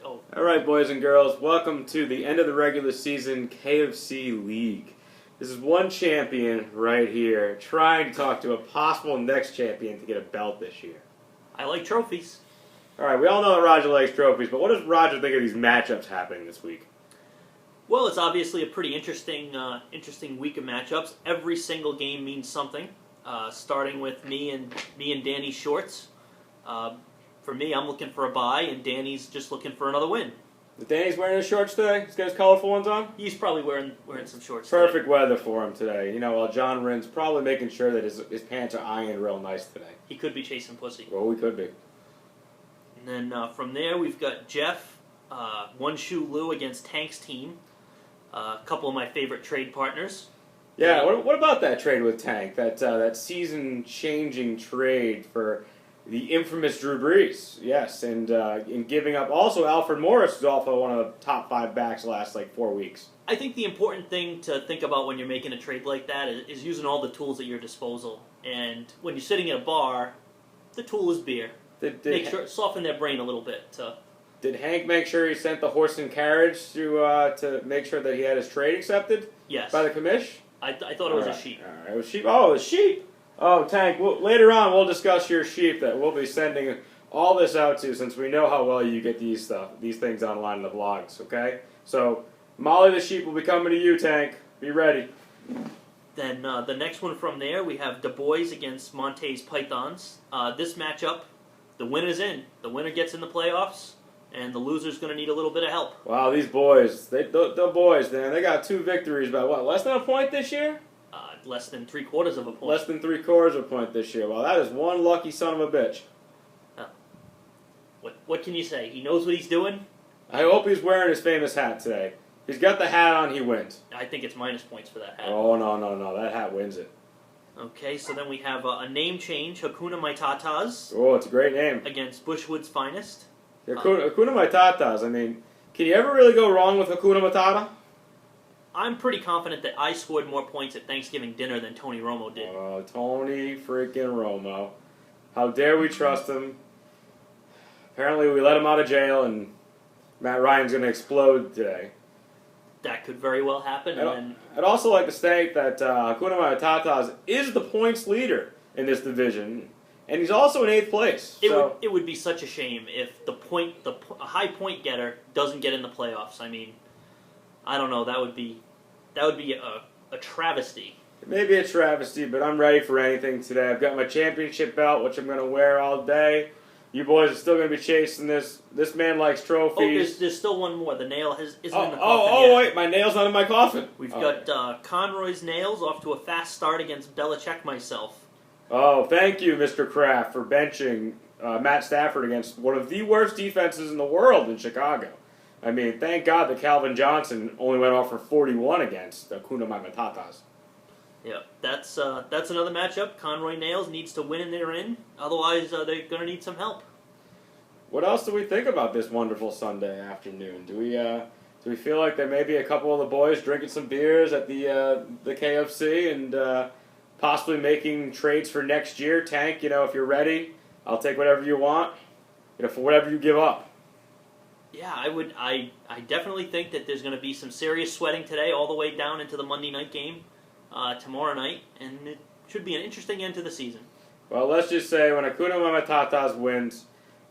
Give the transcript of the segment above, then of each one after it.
Oh. All right, boys and girls, welcome to the end of the regular season KFC League. This is one champion right here trying to talk to a possible next champion to get a belt this year. I like trophies. All right, we all know that Roger likes trophies, but what does Roger think of these matchups happening this week? Well, it's obviously a pretty interesting week of matchups. Every single game means something. Starting with me and Danny's shorts. For me, I'm looking for a bye, and Danny's just looking for another win. Danny's wearing his shorts today? He's got his colorful ones on? He's probably wearing some shorts Perfect weather for him today. You know, while John Ryn's probably making sure that his pants are ironed real nice today. He could be chasing pussy. Well, we could be. And then from there, we've got Jeff, One Shoe Lou against Tank's team. A couple of my favorite trade partners. Yeah, what about that trade with Tank? That season-changing trade for the infamous Drew Brees. Yes, and in giving up also Alfred Morris, who's also one of the top 5 backs the last 4 weeks. I think the important thing to think about when you're making a trade like that is using all the tools at your disposal. And when you're sitting at a bar, the tool is beer. Soften their brain a little bit. Did Hank make sure he sent the horse and carriage to make sure that he had his trade accepted? Yes. By the commish? I thought it was a sheep. All right, it was sheep. Oh, it was sheep. Oh, Tank. Later on, we'll discuss your sheep that we'll be sending all this out to, since we know how well you get these things online in the blogs. Okay. So Molly the sheep will be coming to you, Tank. Be ready. Then the next one from there, we have Du Bois against Monte's Pythons. This matchup, the winner's in. The winner gets in the playoffs, and the loser's going to need a little bit of help. Wow, these boys, the boys, man, they got 2 victories by what, less than a point this year? Less than 3/4 of a point. Less than 3/4 of a point this year. Well, that is one lucky son of a bitch. What can you say? He knows what he's doing. I hope he's wearing his famous hat today. He's got the hat on, he wins. I think it's minus points for that hat. Oh, no, that hat wins it. Okay, so then we have a name change, Hakuna Matata's. Oh, it's a great name. Against Bushwood's Finest. Hakuna Matata's, I mean, can you ever really go wrong with Hakuna Matata? I'm pretty confident that I scored more points at Thanksgiving dinner than Tony Romo did. Oh, Tony freaking Romo. How dare we trust him? Apparently we let him out of jail, and Matt Ryan's going to explode today. That could very well happen. I'd also like to state that Hakuna Matata is the points leader in this division, and he's also in 8th place. It would be such a shame if a high point getter doesn't get in the playoffs. I mean, I don't know. That would be a travesty. It may be a travesty, but I'm ready for anything today. I've got my championship belt, which I'm going to wear all day. You boys are still going to be chasing this. This man likes trophies. Oh, there's still one more. The nail isn't in the coffin yet. Wait, my nail's not in my coffin. We've got Conroy's nails off to a fast start against Belichick myself. Oh, thank you, Mr. Kraft, for benching Matt Stafford against one of the worst defenses in the world in Chicago. I mean, thank God that Calvin Johnson only went off for 41 against Hakuna Matata's. Yeah, that's another matchup. Conroy Nails needs to win and they're in. Otherwise, they're going to need some help. What else do we think about this wonderful Sunday afternoon? Do we feel like there may be a couple of the boys drinking some beers at the KFC and possibly making trades for next year? Tank, if you're ready, I'll take whatever you want, for whatever you give up. Yeah, I definitely think that there's going to be some serious sweating today, all the way down into the Monday night game tomorrow night, and it should be an interesting end to the season. Well, let's just say when Hakuna Matata wins,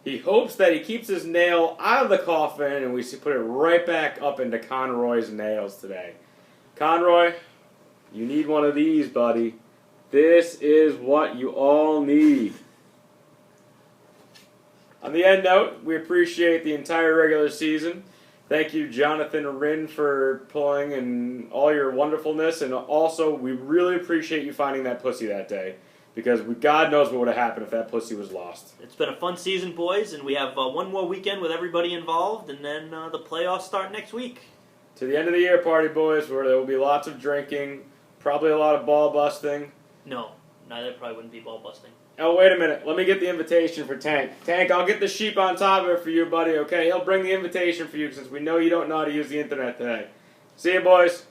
he hopes that he keeps his nail out of the coffin, and we put it right back up into Conroy's nails today. Conroy, you need one of these, buddy. This is what you all need. On the end note, we appreciate the entire regular season. Thank you, Jonathan Ryn, for pulling and all your wonderfulness. And also, we really appreciate you finding that pussy that day. Because God knows what would have happened if that pussy was lost. It's been a fun season, boys. And we have one more weekend with everybody involved. And then the playoffs start next week. To the end of the year party, boys, where there will be lots of drinking. Probably a lot of ball busting. No, that probably wouldn't be ball busting. Oh, wait a minute. Let me get the invitation for Tank. Tank, I'll get the sheep on top of it for you, buddy, okay? He'll bring the invitation for you since we know you don't know how to use the internet today. See you, boys.